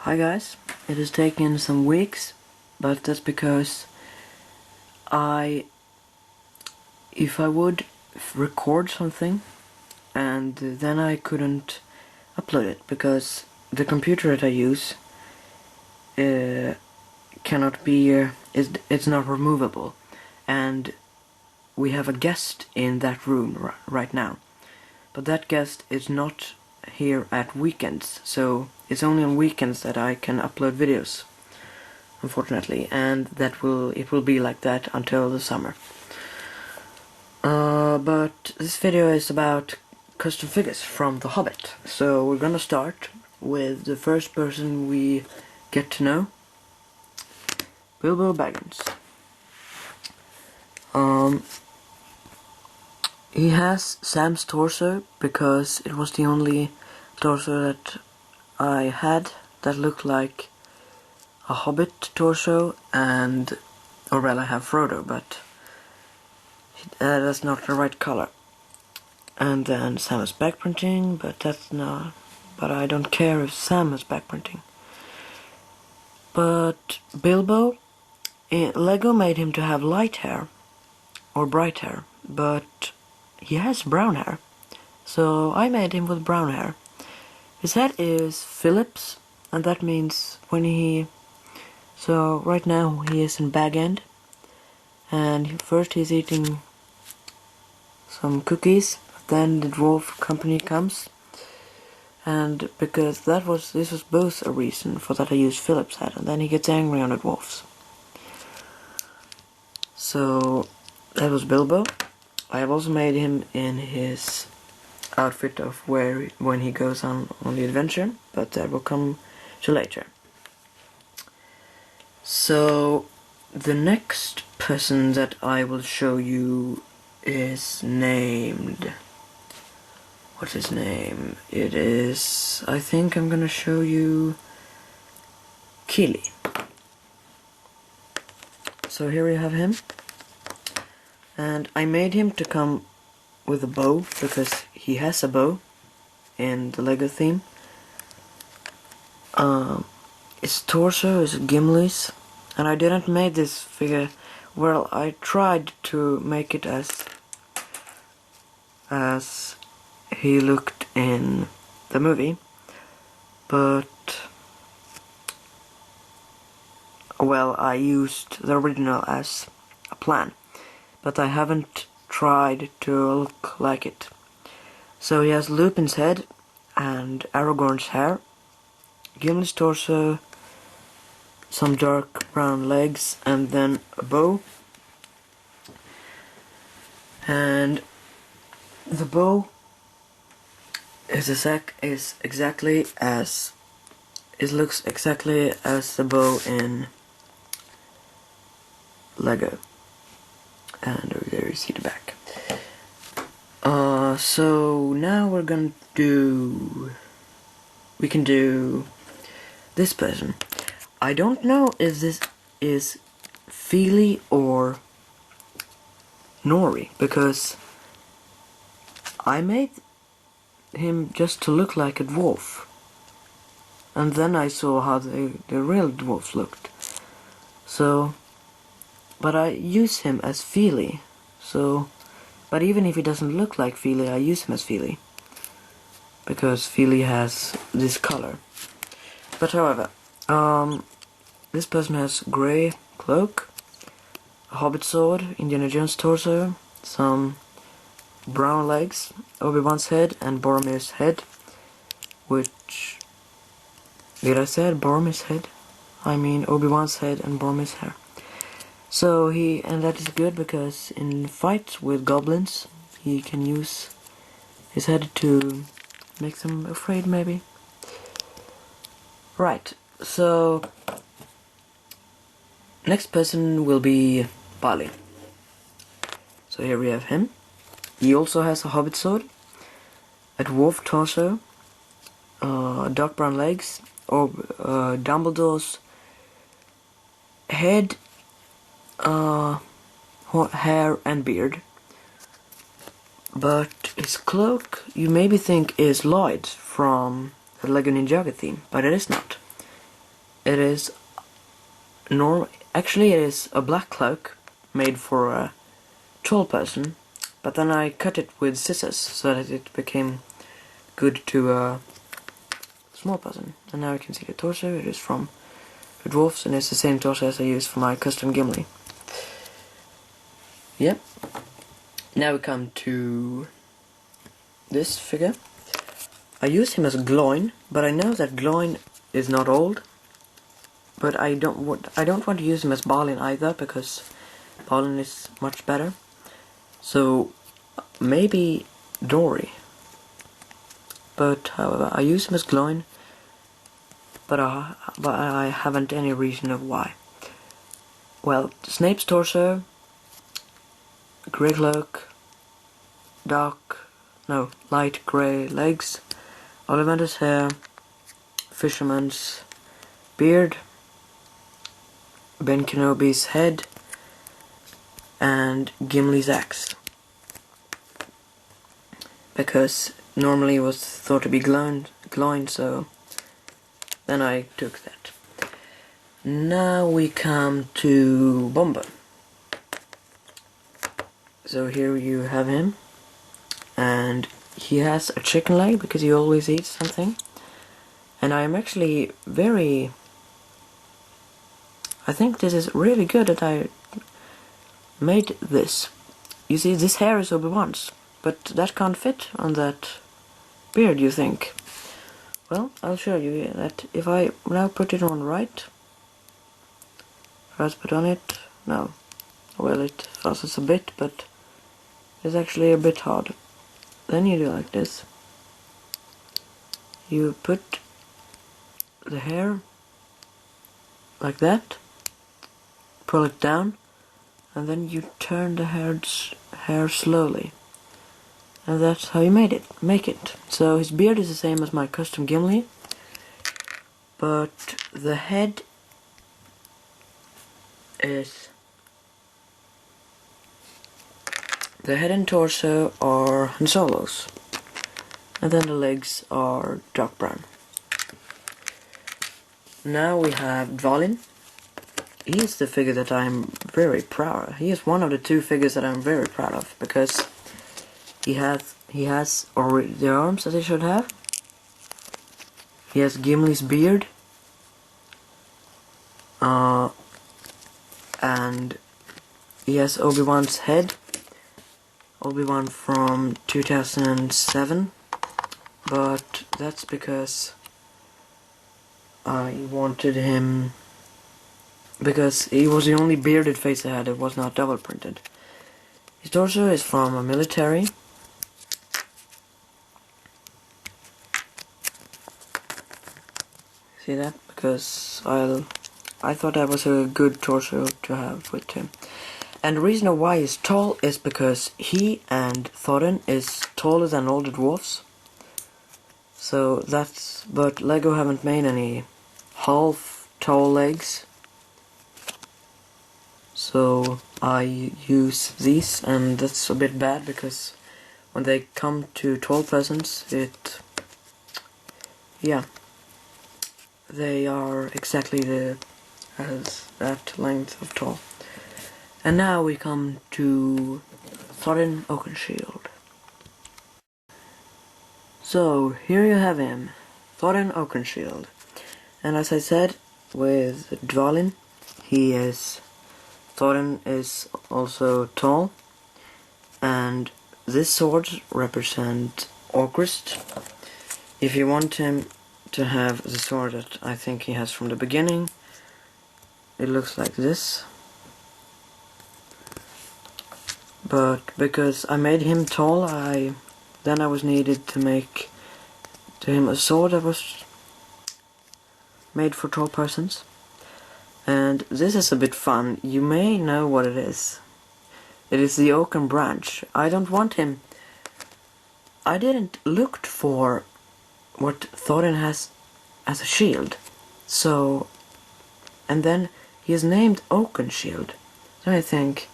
Hi guys, it has taken some weeks, but that's because if I would record something and then I couldn't upload it because the computer that I use cannot be, it's not removable, and we have a guest in that room right now, but that guest is not here at weekends, so it's only on weekends that I can upload videos, unfortunately, and it will be like that until the summer. But this video is about custom figures from The Hobbit, so we're gonna start with the first person we get to know, Bilbo Baggins. He has Sam's torso because it was the only torso that I had that looked like a Hobbit torso, and or well, I have Frodo, but that's not the right color. And then Sam has backprinting, but that's not. But I don't care if Sam has backprinting. But Bilbo, Lego made him to have light hair or bright hair, but he has brown hair, so I made him with brown hair. His head is Phillips, and that means so right now he is in Bag End, and first he's eating some cookies, then the dwarf company comes, and because this was both a reason for that I used Phillips' head, and then he gets angry on the dwarfs. So that was Bilbo. I have also made him in his outfit of when he goes on the adventure, but that will come to later. So the next person that I will show you is named, what's his name? It is, I think I'm gonna show you Kili. So here we have him. And I made him to come with a bow because he has a bow in the Lego theme. His torso is Gimli's, and I didn't make this figure. Well, I tried to make it as he looked in the movie, but well, I used the original as a plan. But I haven't tried to look like it. So he has Lupin's head and Aragorn's hair, Gimli's torso, some dark brown legs, and then a bow. And the bow is exactly as it looks exactly as the bow in Lego. And over there you see the back. So now we can do this person. I don't know if this is Fili or Nori, because I made him just to look like a dwarf, and then I saw how the real dwarfs looked. So but I use him as Fili, but even if he doesn't look like Fili, I use him as Fili, because Fili has this color. But however, this person has grey cloak, a Hobbit sword, Indiana Jones torso, some brown legs, Obi-Wan's head and Boromir's head, which, did I say Boromir's head? I mean Obi-Wan's head and Boromir's hair. So and that is good because in fights with goblins, he can use his head to make them afraid, maybe. Right, so next person will be Balin. So here we have him. He also has a Hobbit sword, a dwarf torso, dark brown legs, or Dumbledore's head, hair and beard. But his cloak you maybe think is Lloyd's from the Lego Ninjago theme, but it is not. it is actually it is a black cloak made for a tall person, but then I cut it with scissors so that it became good to a small person. And now you can see the torso. It is from the dwarfs, and it's the same torso as I used for my custom Gimli. Yep. Now we come to this figure. I use him as Glón, but I know that Glón is not old. But I don't want to use him as Balin either, because Balin is much better. So maybe Dori. But however, I use him as Glón, but I haven't any reason of why. Well, Snape's torso, grey cloak, light grey legs, Ollivander's hair, fisherman's beard, Ben Kenobi's head, and Gimli's axe. Because normally it was thought to be Glón, so then I took that. Now we come to Bombur. So here you have him, and he has a chicken leg because he always eats something. And I am actually I think this is really good that I made this. You see, this hair is Obi-Wan's, but that can't fit on that beard, you think. Well, I'll show you that if I now put it on right. First put on it, no. Well, it fuzzes a bit, but it's actually a bit hard. Then you do like this. You put the hair like that, pull it down, and then you turn the hair slowly. And that's how you make it. So his beard is the same as my custom Gimli, but the head and torso are Han Solo's, and then the legs are dark brown. Now we have Dwalin. He is the figure that I'm very proud of. He is one of the two figures that I'm very proud of, because he has the arms that he should have. He has Gimli's beard. And he has Obi-Wan's head. Obi-Wan from 2007. But that's because I wanted him, because he was the only bearded face I had that was not double printed. His torso is from a military. See that? Because I thought that was a good torso to have with him. And the reason why he's tall is because he and Thorin is taller than all the dwarfs. So that's, but Lego haven't made any half tall legs. So I use these, and that's a bit bad because when they come to tall persons, they are exactly as that length of tall. And now we come to Thorin Oakenshield. So here you have him, Thorin Oakenshield. And as I said, with Dwalin, Thorin is also tall, and this sword represents Orcrist. If you want him to have the sword that I think he has from the beginning, it looks like this. But because I made him tall, then I was needed to make to him a sword that was made for tall persons. And this is a bit fun. You may know what it is. It is the oaken branch. I don't want him. I didn't look for what Thorin has as a shield. So, and then he is named Oakenshield. So I think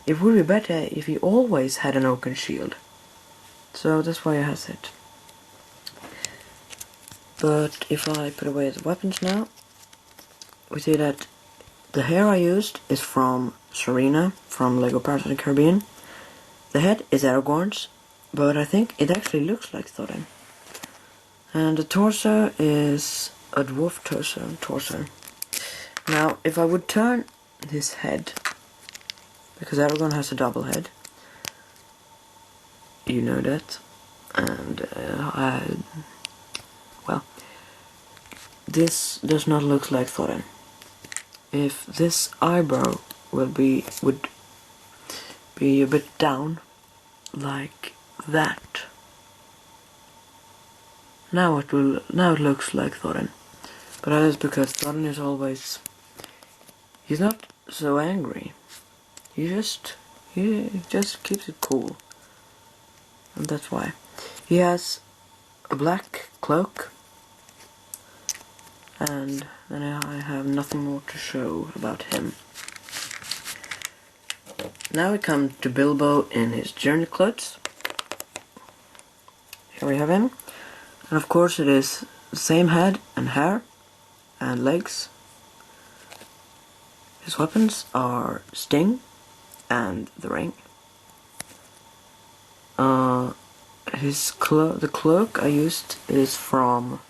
it would be better if he always had an Oakenshield. So that's why he has it. But if I put away the weapons now, we see that the hair I used is from Serena from Lego Pirates of the Caribbean. The head is Aragorn's, but I think it actually looks like Thorin. And the torso is a dwarf torso. Now, if I would turn his head, because Aragorn has a double head, you know that, and well, this does not look like Thorin. If this eyebrow would be a bit down, like that, now it looks like Thorin. But that is because Thorin is always, he's not so angry. He just keeps it cool. And that's why. He has a black cloak. And then I have nothing more to show about him. Now we come to Bilbo in his journey clothes. Here we have him. And of course it is the same head and hair and legs. His weapons are Sting and the ring. The cloak I used is from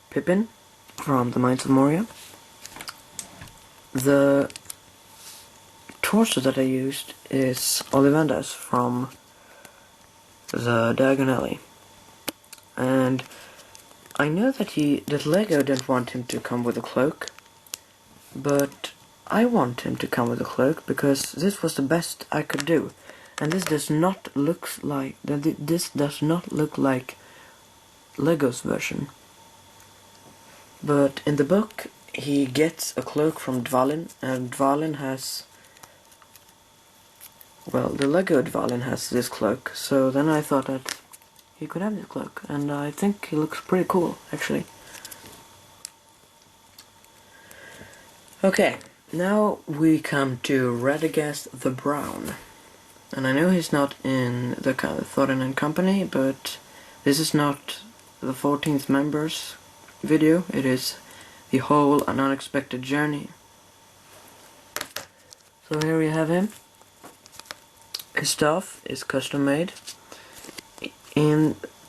Pippin from the Mines of Moria. The torso that I used is Ollivander's from the Diagon Alley. And I know that Lego didn't want him to come with a cloak, but I want him to come with a cloak because this was the best I could do. And this does not look like Lego's version. But in the book he gets a cloak from Dwalin, and Dwalin has, well, the Lego Dwalin has this cloak, so then I thought that he could have this cloak, and I think he looks pretty cool, actually. Okay, now we come to Radagast the Brown. And I know he's not in the Thorin and Company, but this is not the 14th members video, it is the whole An Unexpected Journey. So here we have him. His stuff is custom made.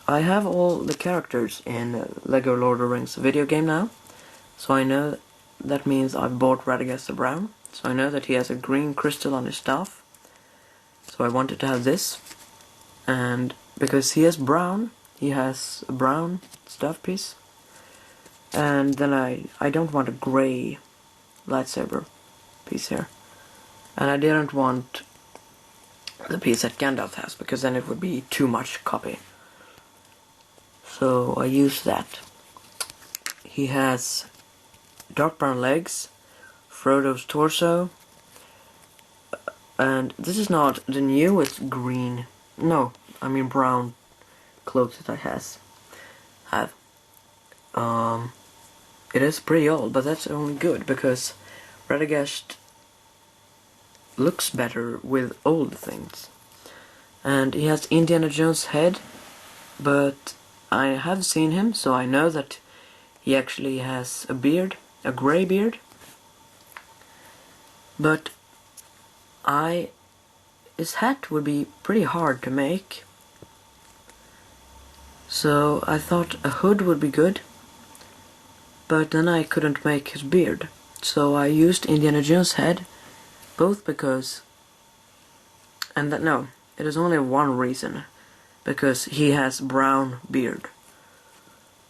I have all the characters in Lego Lord of the Rings video game now, so I know that means I've bought Radagast the Brown, so I know that he has a green crystal on his staff, so I wanted to have this, and because he is brown, he has a brown staff piece, and then I don't want a grey lightsaber piece here, and I didn't want the piece that Gandalf has, because then it would be too much copy. So I used that. He has dark brown legs, Frodo's torso, and this is not the newest green, no, I mean brown cloak that I have. It is pretty old, but that's only good, because Radagast looks better with old things. And he has Indiana Jones' head, but I have seen him, so I know that he actually has a beard, a grey beard. But his hat would be pretty hard to make, so I thought a hood would be good, but then I couldn't make his beard, so I used Indiana Jones' head, both because, no, it is only one reason, because he has brown beard.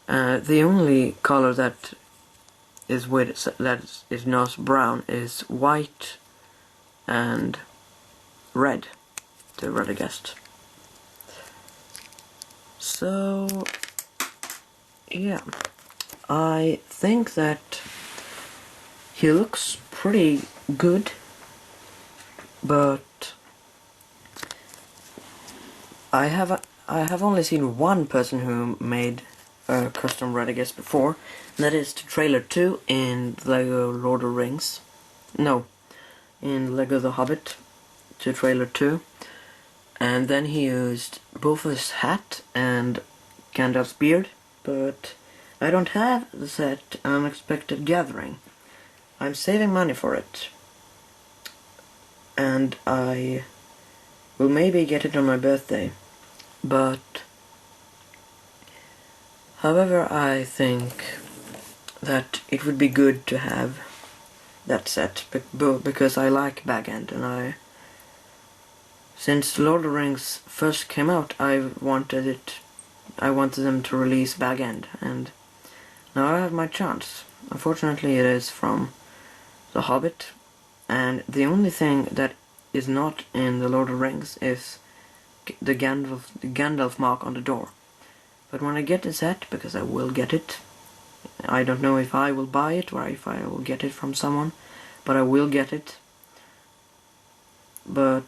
The only color that is not brown is white and red, to Radagast. So yeah, I think that he looks pretty good, but I have only seen one person who made a custom Radagast before, and that is to Trailer 2 in Lego Lord of the Rings. No, in Lego The Hobbit, to Trailer 2. And then he used both his hat and Gandalf's beard, but I don't have the set An Unexpected Gathering. I'm saving money for it. And I will maybe get it on my birthday. But however, I think that it would be good to have that set because I like Bag End, and since Lord of the Rings first came out, I wanted them to release Bag End, and now I have my chance. Unfortunately, it is from The Hobbit, and the only thing that is not in the Lord of the Rings is the Gandalf mark on the door. But when I get the set, because I will get it, I don't know if I will buy it or if I will get it from someone, but I will get it. But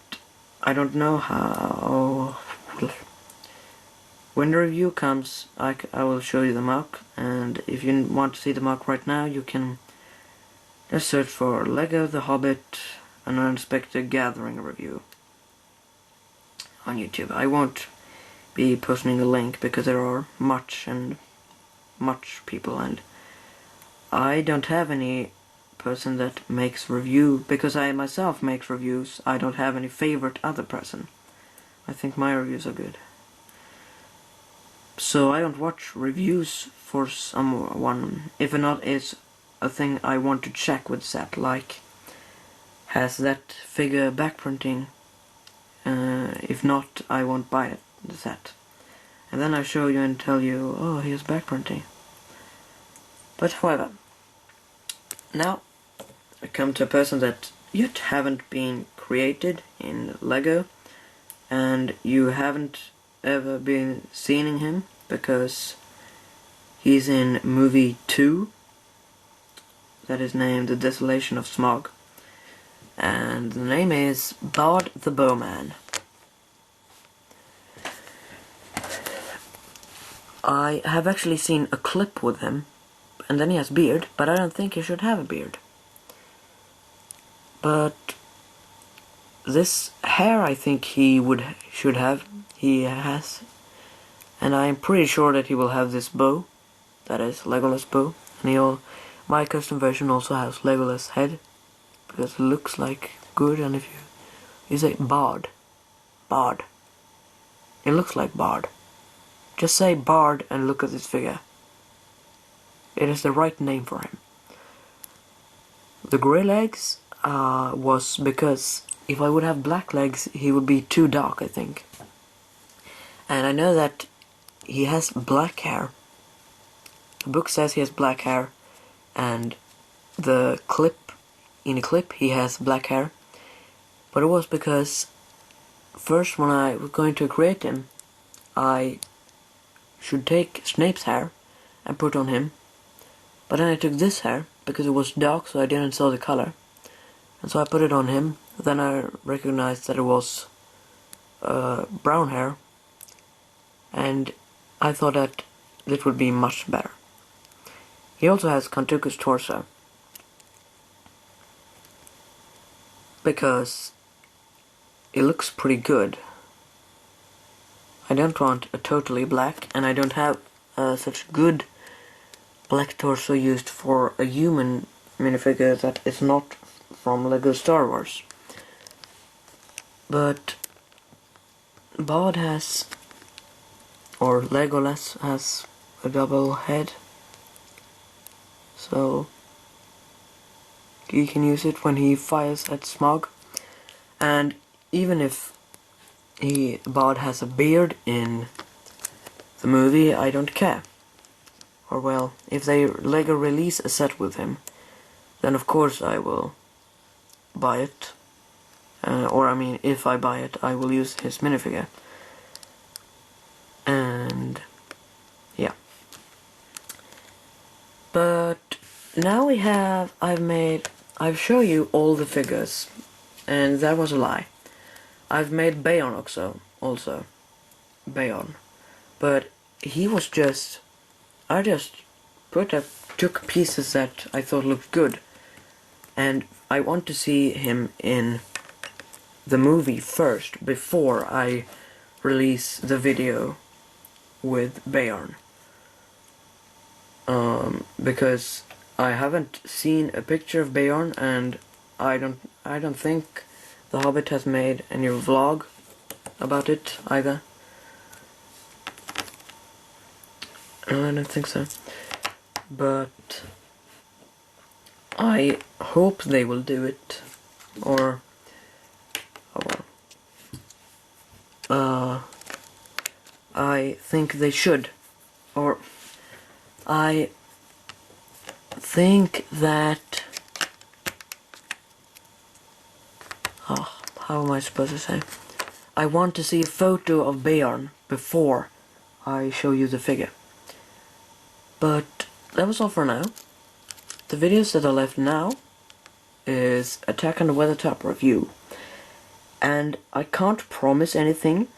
I don't know how. When the review comes, I will show you the mark, and if you want to see the mark right now, you can just search for Lego The Hobbit An Unexpected Gathering review on YouTube. I won't be posting a link because there are much people, and I don't have any person that makes review, because I myself make reviews. I don't have any favorite other person. I think my reviews are good. So I don't watch reviews for someone if not it's a thing I want to check with set, like has that figure backprinting. If not, I won't buy it, the set. And then I show you and tell you, oh, here's backprinting. But however, now I come to a person that yet haven't been created in Lego, and you haven't ever been seeing him because he's in movie 2 that is named The Desolation of Smaug, and the name is Bard the Bowman. I have actually seen a clip with him, and then he has beard, but I don't think he should have a beard. But this hair I think he should have. He has. And I'm pretty sure that he will have this bow. That is Legolas bow. And my custom version also has Legolas head, because it looks like good. And if you say Bard. It looks like Bard. Just say Bard and look at this figure. It is the right name for him. The grey legs was because if I would have black legs, he would be too dark, I think. And I know that he has black hair. The book says he has black hair, and in the clip he has black hair. But it was because first when I was going to create him, I should take Snape's hair and put on him. But then I took this hair because it was dark, so I didn't saw the color. And so I put it on him. Then I recognized that it was brown hair, and I thought that it would be much better. He also has Kantuku's torso, because it looks pretty good. I don't want a totally black, and I don't have such good black torso used for a human minifigure that is not from Lego Star Wars. But Bard has, or Legolas has, a double head, so he can use it when he fires at Smaug. And even if Bard has a beard in the movie, I don't care. Or well, if they Lego release a set with him, then of course I will buy it. Or I mean, if I buy it, I will use his minifigure. And yeah. But now I've shown you all the figures, and that was a lie. I've made Bayon also. Bayon. But he was just, I just took pieces that I thought looked good, and I want to see him in the movie first before I release the video with Bayon. Because I haven't seen a picture of Beorn, and I don't think The Hobbit has made any vlog about it either. No, I don't think so. But I hope they will do it, or I think they should, or I think that how am I supposed to say? I want to see a photo of Beorn before I show you the figure. But that was all for now. The videos that are left now is Attack on the Weathertop review. And I can't promise anything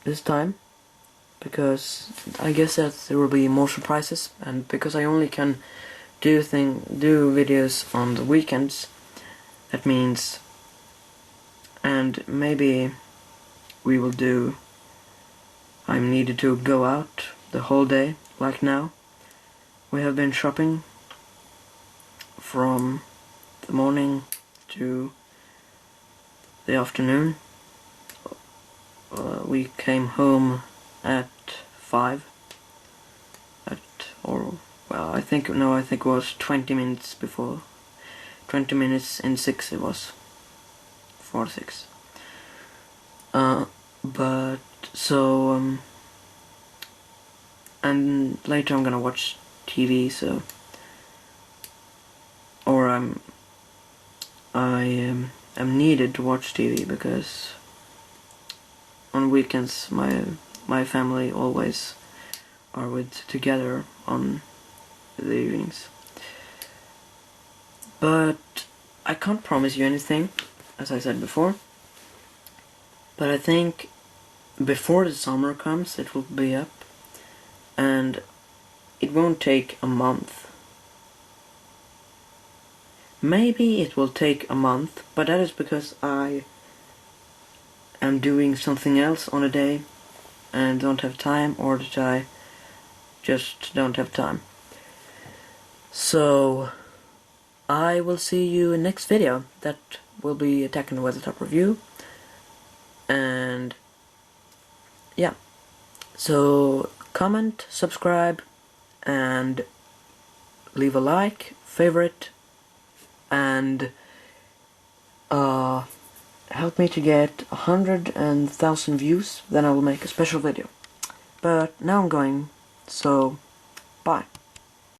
this time, because I guess that there will be more surprises, and because I only can do videos on the weekends, that means, and maybe we will do, I'm needed to go out the whole day, like now. We have been shopping from the morning to the afternoon. We came home at 5. I think it was 20 minutes before. 20 minutes in 6 it was. 4 6. But so and later I'm gonna watch TV, so, or I am needed to watch TV because on weekends my family always are together on the evenings. But I can't promise you anything, as I said before. But I think before the summer comes it will be up, and it won't take a month. Maybe it will take a month, but that is because I am doing something else on a day and don't have time, or that I just don't have time. So I will see you in next video. That will be Attack on the Weathertop review. And yeah, so comment, subscribe, and leave a like, favorite, and help me to get 100 and 1,000 views, then I will make a special video. But now I'm going, so bye.